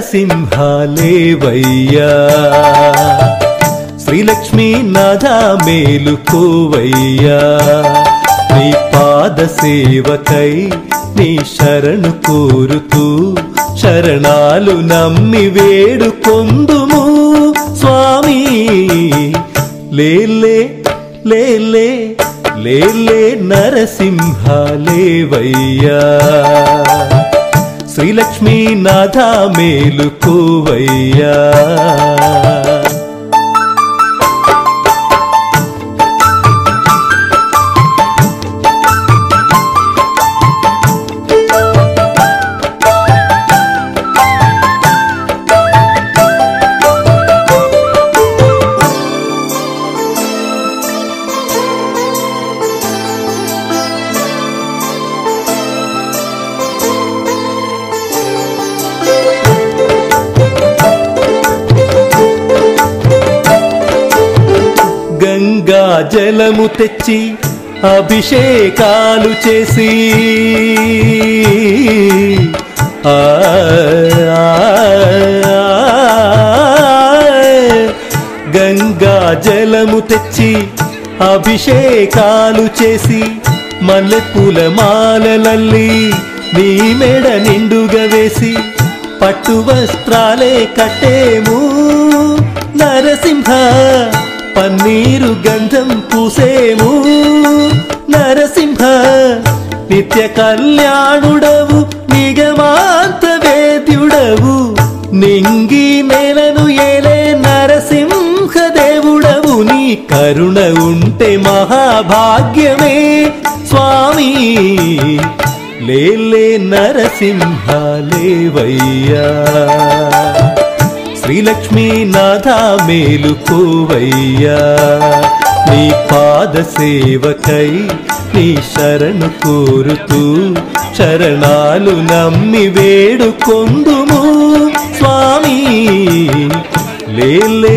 నరసింహాలేవయ్యా శ్రీలక్ష్మీ నాథ మేలుకోవయ్యా నీ పాద సేవకై నీ శరణు కోరుతూ శరణాలు నమ్మి వేడుకొందుము స్వామి లేలే లేలే లేలే నరసింహాలేవయ్యా శ్రీలక్ష్మీ నాథ మేలుకోవయ్యా గంగా జలము తెచ్చి అభిషేకాలు చేసి గంగా జలము తెచ్చి అభిషేకాలు చేసి మల్లెపూల మాలలల్లి నీ మెడ నిండుగా వేసి పట్టు వస్త్రాలే కట్టేము నరసింహ పన్నీరు గంధం పూసేము నరసింహ నిత్య కళ్యాణుడవు నిగమాంత వేద్యుడవు నింగి నేలను ఏలే నరసింహ దేవుడవు నీ కరుణ ఉంటే మహాభాగ్యమే స్వామి లేలే నరసింహాలేవయ్యా శ్రీలక్ష్మీ నాథ మేలుకోవయ్యా నీ పాద సేవకై నీ శరణు కోరుతూ శరణాలు నమ్మి వేడుకొందుము స్వామి లేలే